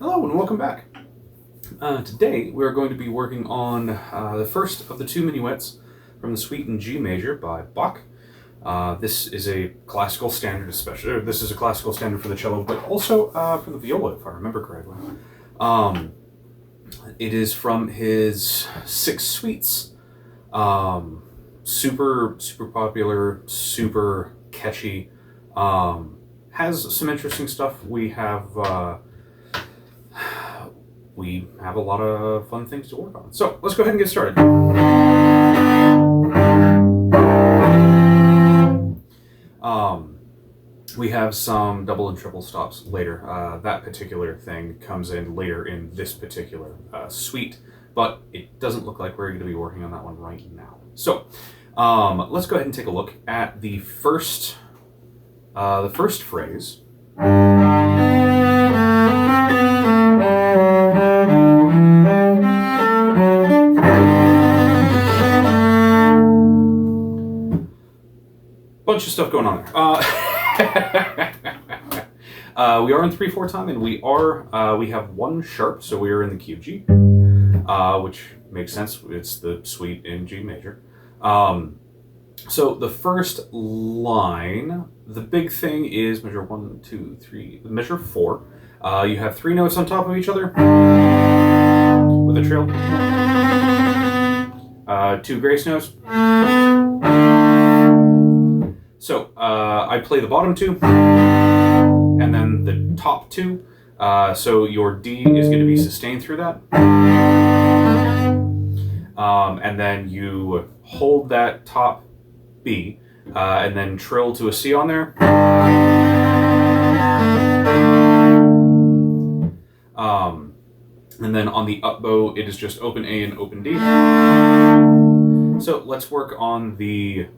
Hello and welcome back. Today we are going to be working on the first of the two minuets from the Suite in G major by Bach. This is a classical standard, especially. This is a classical standard for the cello, but also for the viola, if I remember correctly. It is from his six suites. Super popular, super catchy. Has some interesting stuff. We have a lot of fun things to work on. So let's go ahead and get started. We have some double and triple stops later. That particular thing comes in later in this particular suite, but it doesn't look like we're going to be working on that one right now. So let's go ahead and take a look at the first phrase. Bunch of stuff going on there. We are in 3/4 time, and we have one sharp, so we are in the key of G, which makes sense. It's the suite in G major. So the first line, the big thing is measure 1, 2, 3, measure 4. You have three notes on top of each other with a trill. Two grace notes. So I play the bottom two and then the top two. So your D is going to be sustained through that. And then you hold that top B and then trill to a C on there. And then on the up bow, it is just open A and open D. So let's work on the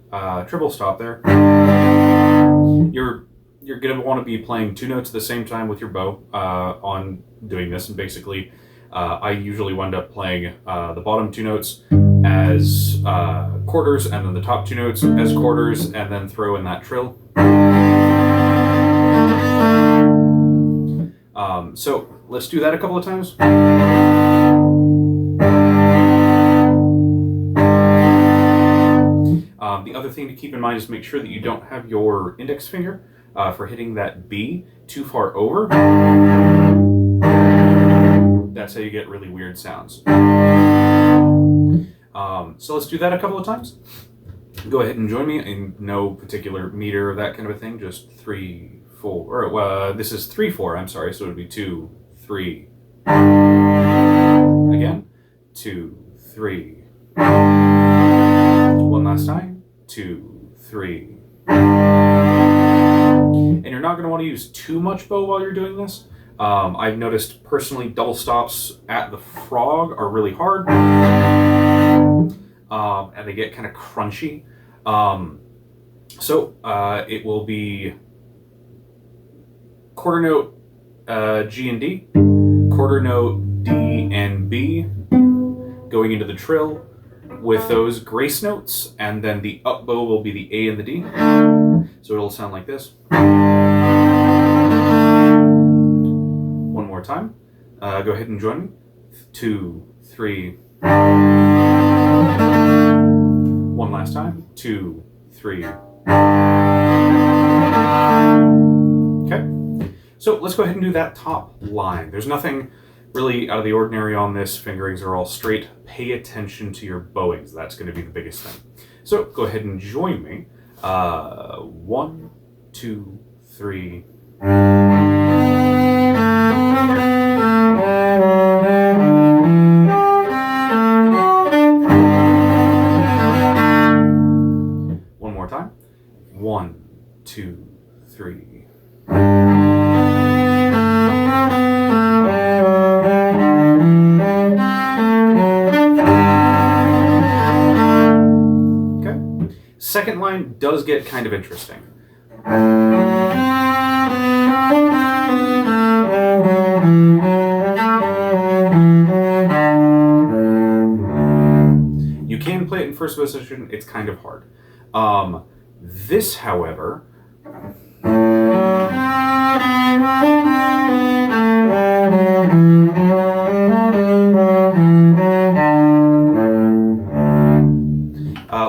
triple stop there. You're going to want to be playing two notes at the same time with your bow on doing this, and basically I usually wind up playing the bottom two notes as quarters, and then the top two notes as quarters, and then throw in that trill. So let's do that a couple of times. The other thing to keep in mind is make sure that you don't have your index finger for hitting that B too far over. That's how you get really weird sounds. So let's do that a couple of times. Go ahead and join me in no particular meter or that kind of a thing, just 3, 4, or this is 3/4, I'm sorry, so it would be 2, 3. Again, 2, 3. One last time, 2, 3. And you're not going to want to use too much bow while you're doing this. I've noticed personally double stops at the frog are really hard, and they get kind of crunchy. So it will be quarter note G and D, quarter note D and B, going into the trill with those grace notes, and then the up bow will be the A and the D. So it'll sound like this. One more time. Go ahead and join me. 2, 3. One last time. 2, 3. Okay. So let's go ahead and do that top line. There's nothing really out of the ordinary on this. Fingerings are all straight. Pay attention to your bowings. That's going to be the biggest thing. So go ahead and join me. 1, 2, 3. One more time. 1, 2, 3. Second line does get kind of interesting. You can play it in first position, it's kind of hard. This, however,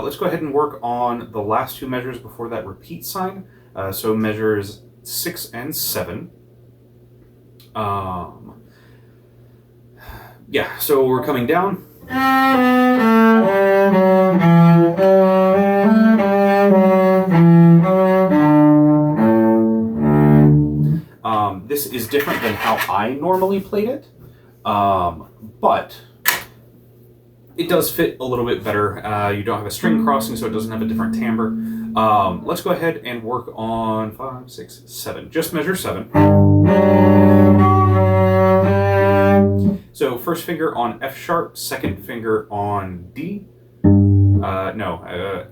Let's go ahead and work on the last two measures before that repeat sign. So measures 6 and 7. Yeah, so we're coming down. This is different than how I normally played it, but it does fit a little bit better. You don't have a string crossing, so it doesn't have a different timbre. Let's go ahead and work on 5, 6, 7. Just measure 7. So first finger on F sharp, second finger on D.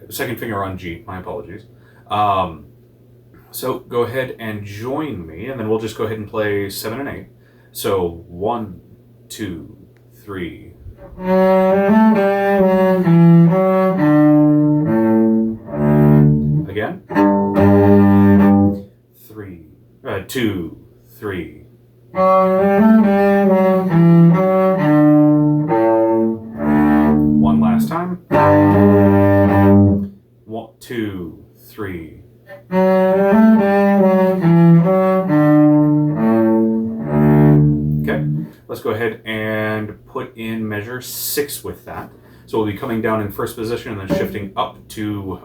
Second finger on G. My apologies. So go ahead and join me, and then we'll just go ahead and play 7 and 8. So 1, 2, 3. Again. 2, 3. One last time. 1, 2, 3. Okay, let's go ahead and put in measure 6 with that. So we'll be coming down in first position and then shifting up to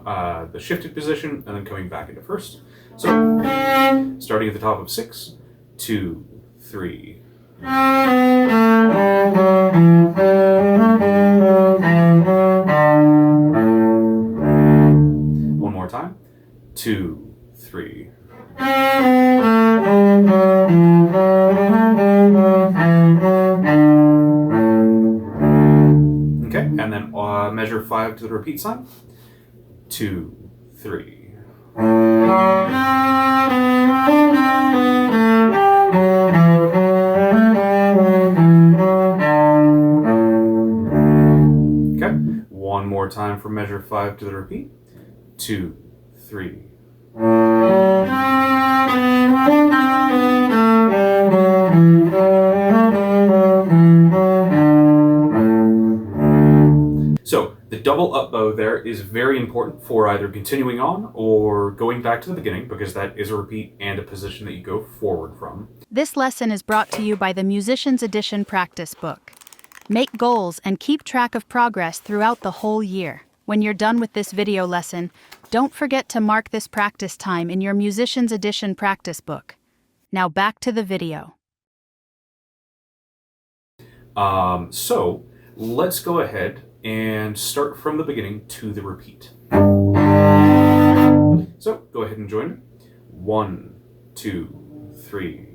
the shifted position and then coming back into first. So starting at the top of 6, 2, 3. One more time. 2, 3. Okay, and then measure 5 to the repeat sign. 2, 3. Okay, one more time for measure 5 to the repeat. 2, 3. So the double up bow there is very important for either continuing on or going back to the beginning, because that is a repeat and a position that you go forward from. This lesson is brought to you by the Musician's Edition practice book. Make goals and keep track of progress throughout the whole year. When you're done with this video lesson, don't forget to mark this practice time in your Musician's Edition practice book. Now back to the video. So let's go ahead and start from the beginning to the repeat. So go ahead and join me. 1, 2, 3.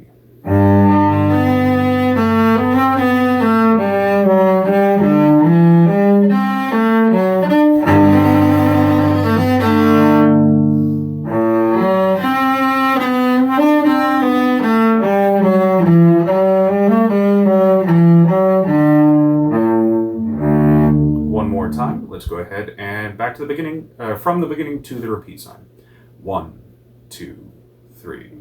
Time. Let's go ahead and back to the beginning, from the beginning to the repeat sign. 1, 2, 3.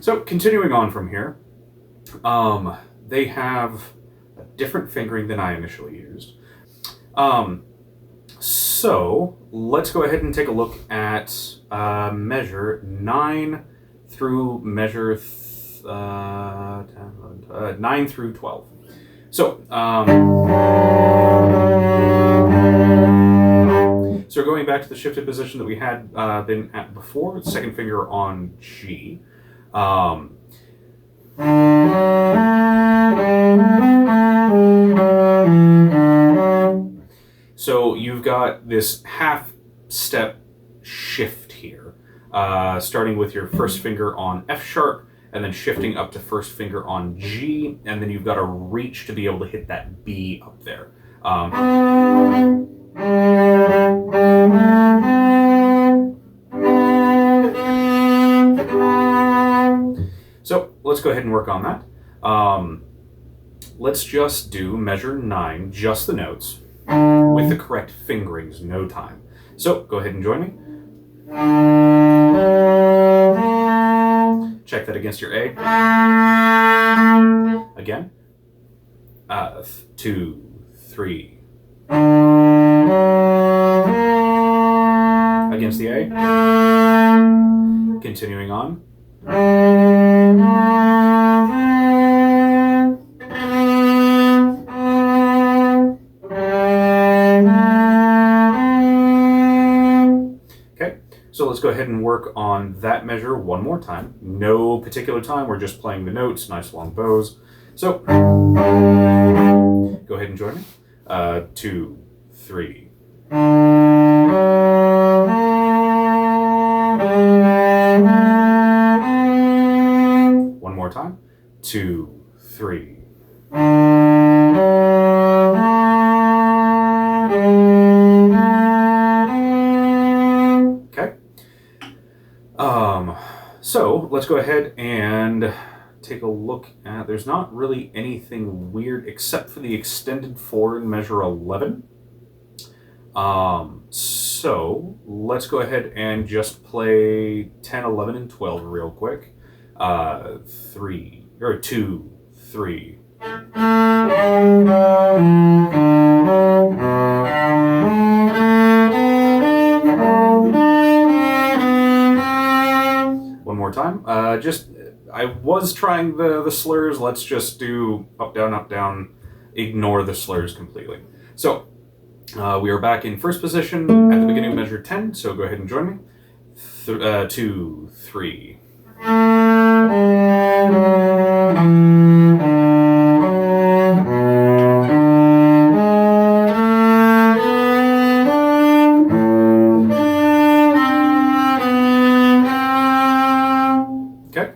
So continuing on from here, they have a different fingering than I initially used. So let's go ahead and take a look at measure 9 through measure 9 through 12. So, so going back to the shifted position that we had been at before, second finger on G. So you've got this half step shift here, starting with your first finger on F sharp and then shifting up to first finger on G, and then you've got to reach to be able to hit that B up there. go ahead and work on that. Let's just do measure 9, just the notes, with the correct fingerings, no time. So go ahead and join me. Check that against your A. Again. 2, 3. Against the A. Continuing on. Okay, so let's go ahead and work on that measure one more time. No particular time, we're just playing the notes, nice long bows. So, go ahead and join me. 2, 3. One more time. 2, 3. Okay. So let's go ahead and take a look at, there's not really anything weird except for the extended 4 in measure 11. So let's go ahead and just play 10, 11, and 12 real quick. 2, 3. One more time. I was trying the slurs. Let's just do up, down, ignore the slurs completely. So, we are back in first position at the beginning of measure 10, so go ahead and join me. 2, 3. Okay,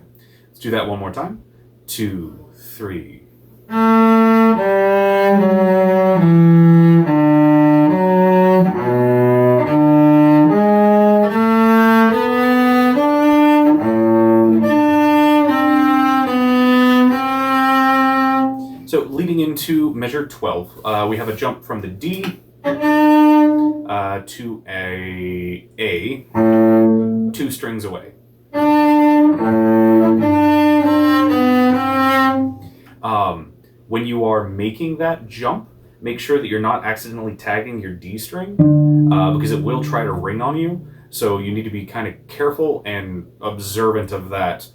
let's do that one more time. 2, 3. So leading into measure 12, we have a jump from the D to A, 2 strings away. When you are making that jump, make sure that you're not accidentally tagging your D string, because it will try to ring on you. So you need to be kind of careful and observant of that.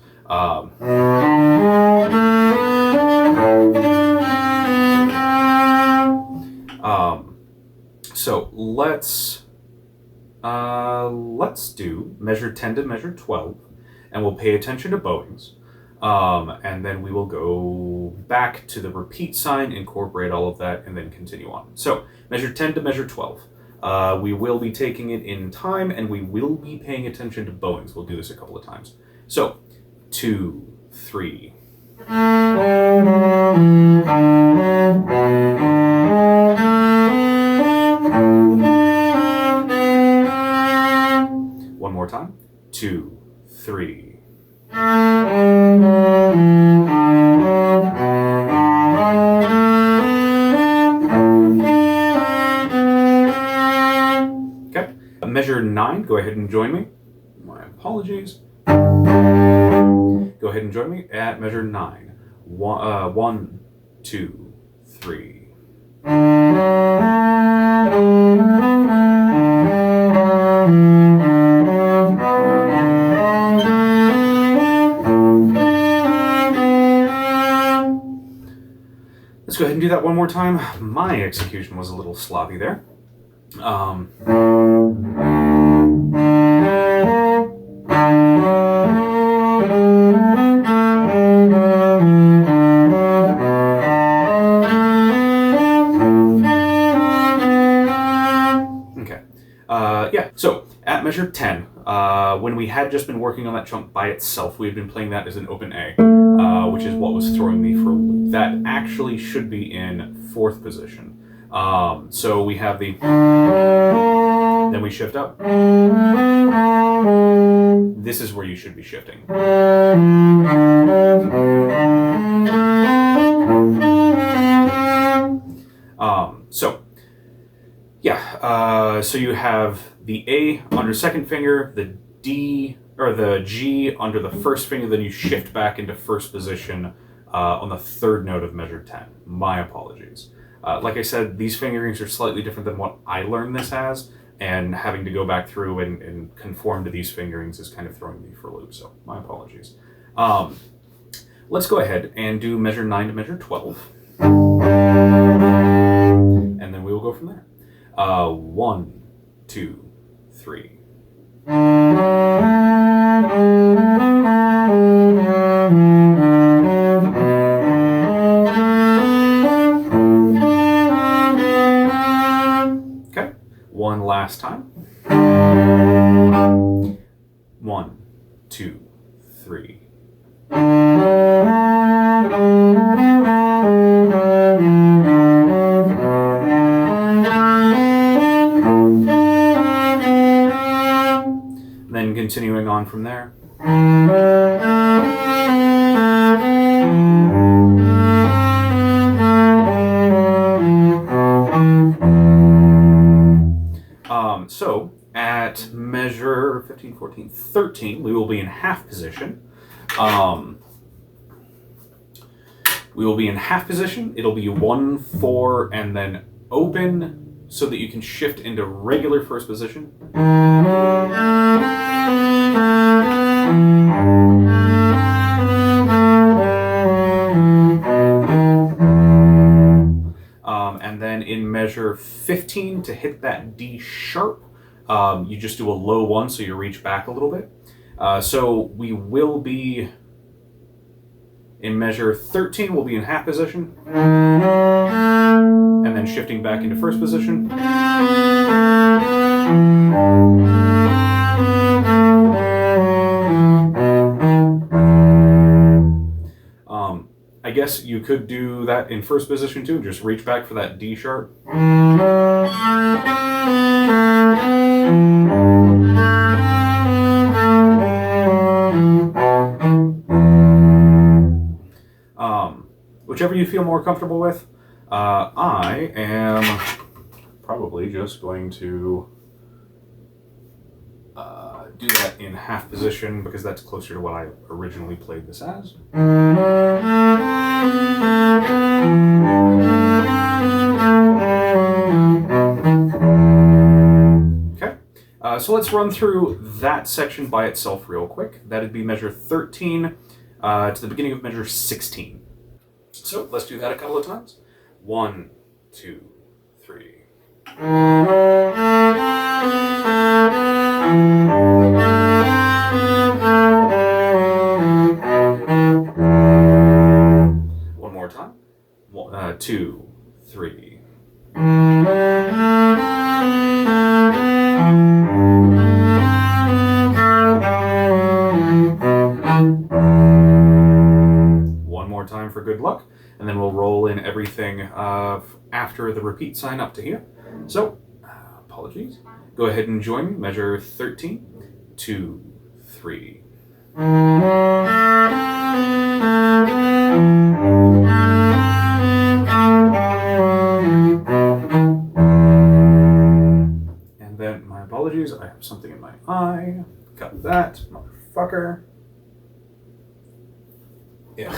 So let's do measure 10 to measure 12, and we'll pay attention to bowings. And then we will go back to the repeat sign, incorporate all of that, and then continue on. So, measure 10 to measure 12. We will be taking it in time, and we will be paying attention to bowings. We'll do this a couple of times. So, 2, 3. One more time. 2, 3. Okay, measure 9, go ahead and join me. My apologies. Go ahead and join me at measure 9. 1, 2, 3. Let's go ahead and do that one more time. My execution was a little sloppy there. Okay. Yeah, so at measure 10, when we had just been working on that chunk by itself, we had been playing that as an open A, which is what was throwing me for a loop. That actually should be in 4th position. So we have the, then we shift up. This is where you should be shifting. So you have the A under second finger, the D or the G under the first finger, then you shift back into first position on the third note of measure 10. My apologies. Like I said, these fingerings are slightly different than what I learned this as, and having to go back through and conform to these fingerings is kind of throwing me for a loop, so my apologies. Let's go ahead and do measure 9 to measure 12. And then we will go from there. 1, 2, 3. Okay, one last time. 1, 2, 3. Then continuing on from there. So at measure 15, 14, 13, we will be in half position. We will be in half position. It'll be 1, 4, and then open so that you can shift into regular first position. And then in measure 15, to hit that D sharp, you just do a low 1, so you reach back a little bit. So we will be in measure 13, we'll be in half position, and then shifting back into first position. I guess you could do that in first position too, just reach back for that D sharp. Whichever you feel more comfortable with. I am probably just going to do that in half position because that's closer to what I originally played this as. Okay, so let's run through that section by itself real quick. That'd be measure 13 to the beginning of measure 16. So let's do that a couple of times. 1, 2, 3. One more time. 2, 3. One more time for good luck, and then we'll roll in everything after the repeat sign up to here. So, apologies. Go ahead and join me. Measure 13, 2, 3. And then, my apologies, I have something in my eye. Cut that, motherfucker. Yeah.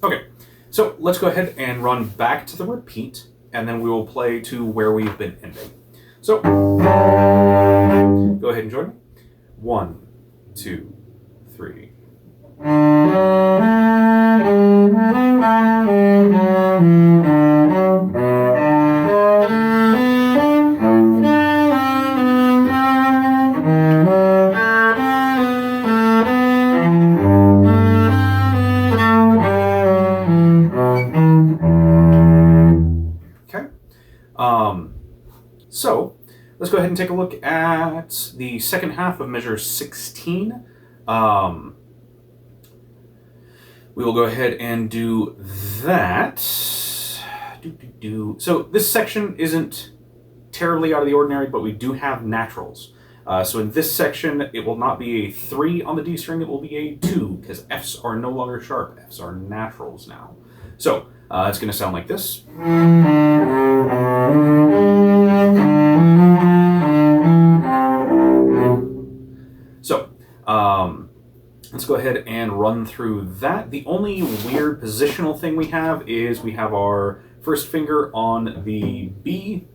Okay, so let's go ahead and run back to the repeat, and then we will play to where we've been ending. So, go ahead and join me. 1, 2, 3. So let's go ahead and take a look at the second half of measure 16. We will go ahead and do that. So this section isn't terribly out of the ordinary, but we do have naturals. So in this section, it will not be a 3 on the D string, it will be a 2, because Fs are no longer sharp. Fs are naturals now. So It's going to sound like this. So, let's go ahead and run through that. The only weird positional thing we have is we have our first finger on the B.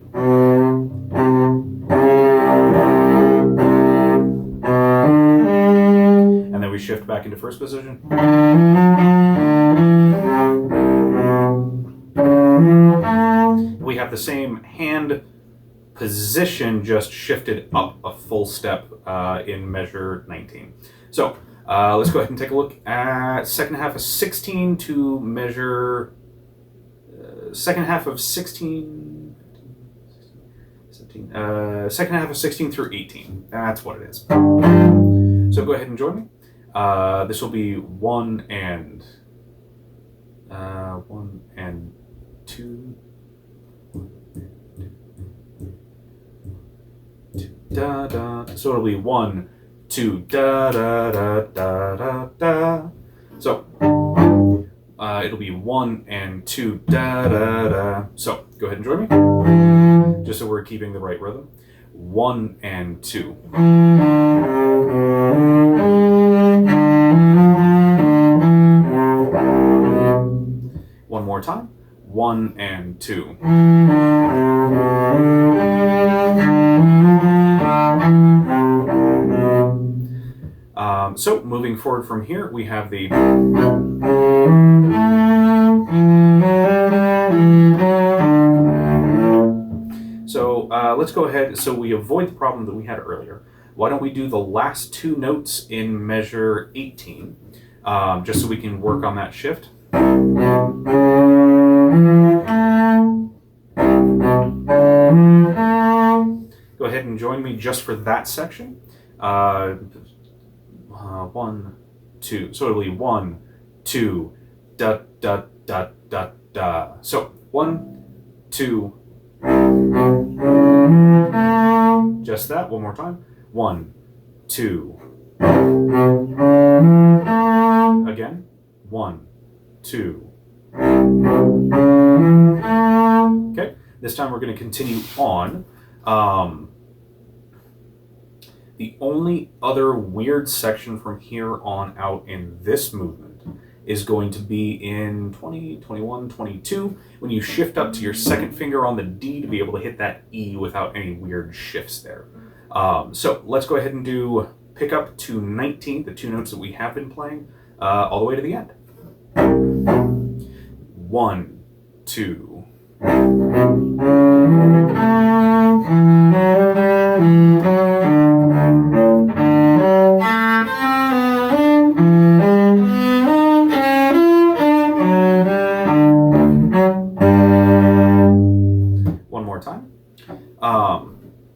And then we shift back into first position. We have the same hand position, just shifted up a full step in measure 19. So let's go ahead and take a look at second half of 16 to measure second half of 16, 17, second half of 16 through 18. That's what it is. So go ahead and join me. This will be 1 and 2. Da, da. So it'll be 1, 2, da da da da da da. So it'll be 1 and 2, da da da. So go ahead and join me, just so we're keeping the right rhythm. 1 and 2. One more time. 1 and 2. So moving forward from here, we have the let's go ahead. So we avoid the problem that we had earlier. Why don't we do the last 2 notes in measure 18, just so we can work on that shift. Go ahead and join me just for that section. 1, 2. So it'll be 1, 2, da da da da da. So 1, 2. Just that. One more time. 1, 2. Again. 1, 2. Okay. This time we're going to continue on. The only other weird section from here on out in this movement is going to be in 20, 21, 22, when you shift up to your second finger on the D to be able to hit that E without any weird shifts there. So let's go ahead and do pick up to 19, the 2 notes that we have been playing, all the way to the end. 1, 2. One more time.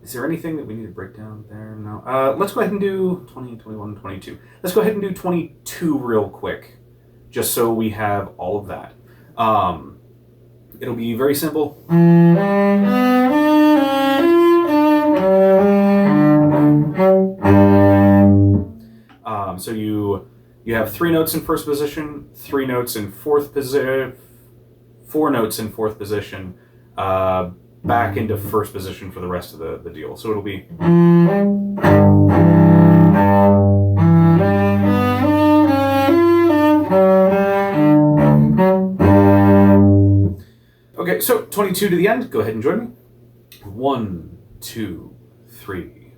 Is there anything that we need to break down there? No. Let's go ahead and do 20, 21, 22. Let's go ahead and do 22 real quick, just so we have all of that. It'll be very simple. So you have 3 notes in first position, 3 notes in fourth position, 4 notes in fourth position, back into first position for the rest of the deal. So it'll be. Okay, so 22 to the end. Go ahead and join me. 1, 2, 3.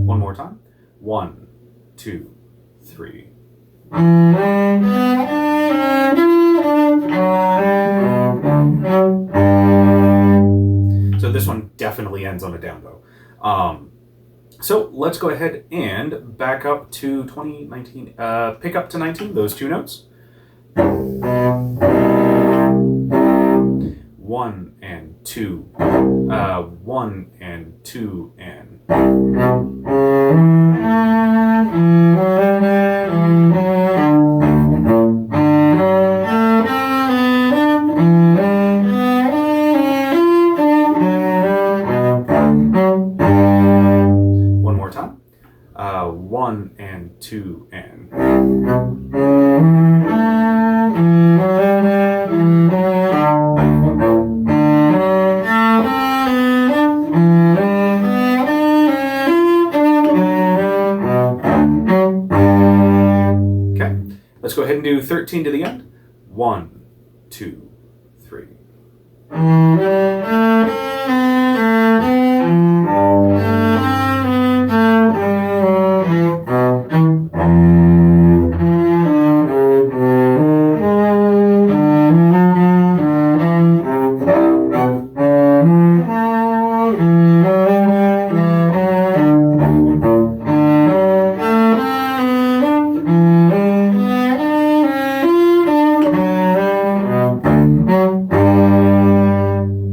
One more time. 1, 2, 3. So this one definitely ends on a down bow. So let's go ahead and back up to 2019, pick up to 19, those 2 notes. 1 and 2, 1 and 2 and. One more time. 1 2, and. Okay, let's go ahead and do 13 to the end. 1, 2, 3.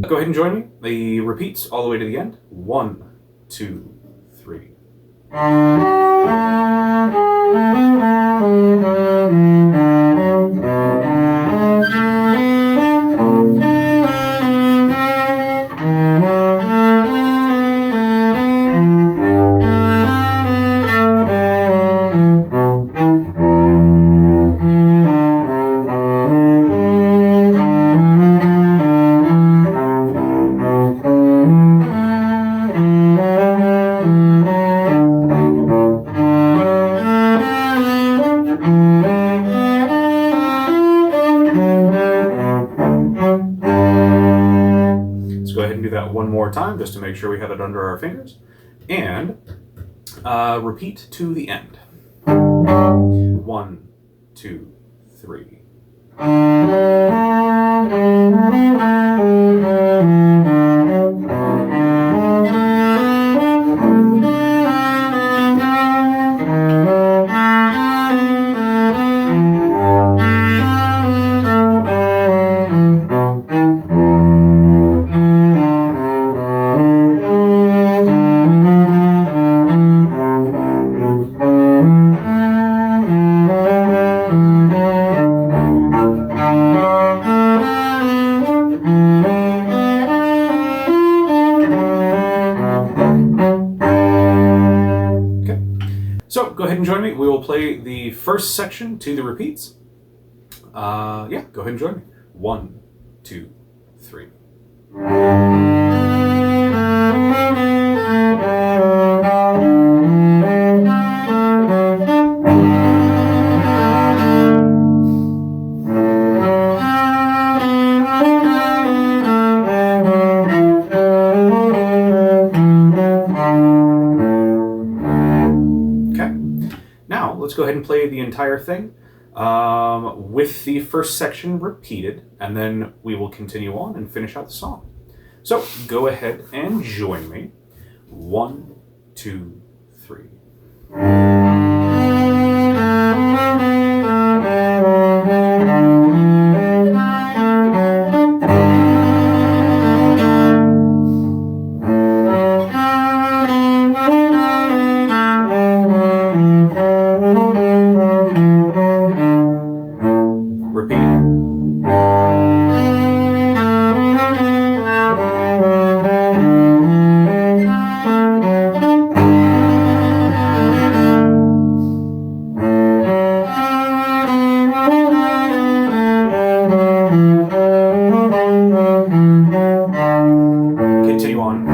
Go ahead and join me. The repeats all the way to the end. 1, 2, 3. Go ahead and do that one more time just to make sure we have it under our fingers. And repeat to the end. 1, 2, 3. So go ahead and join me. We will play the first section to the repeats. Yeah, go ahead and join me. 1, 2, 3. Now, let's go ahead and play the entire thing with the first section repeated, and then we will continue on and finish out the song. So, go ahead and join me. 1, 2, 3. Continue on.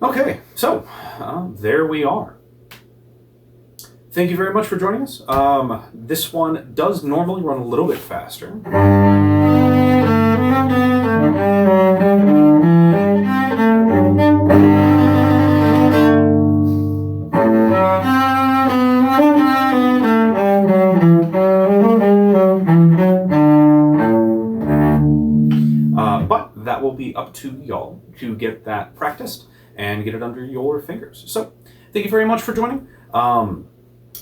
Okay, so there we are. Thank you very much for joining us. This one does normally run a little bit faster. will be up to y'all to get that practiced and get it under your fingers. So thank you very much for joining.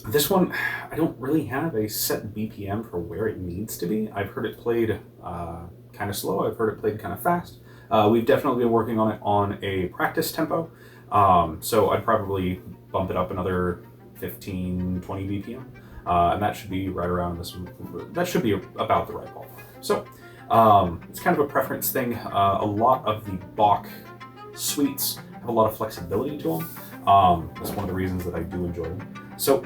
This one, I don't really have a set BPM for where it needs to be. I've heard it played kind of slow. I've heard it played kind of fast. We've definitely been working on it on a practice tempo. So I'd probably bump it up another 15, 20 BPM. And that should be right around this. That should be about the right ballpark. So it's kind of a preference thing. A lot of the Bach suites have a lot of flexibility to them. That's one of the reasons that I do enjoy them. So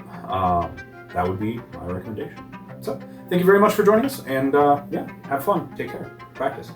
that would be my recommendation. So thank you very much for joining us, and yeah, have fun. Take care. Practice.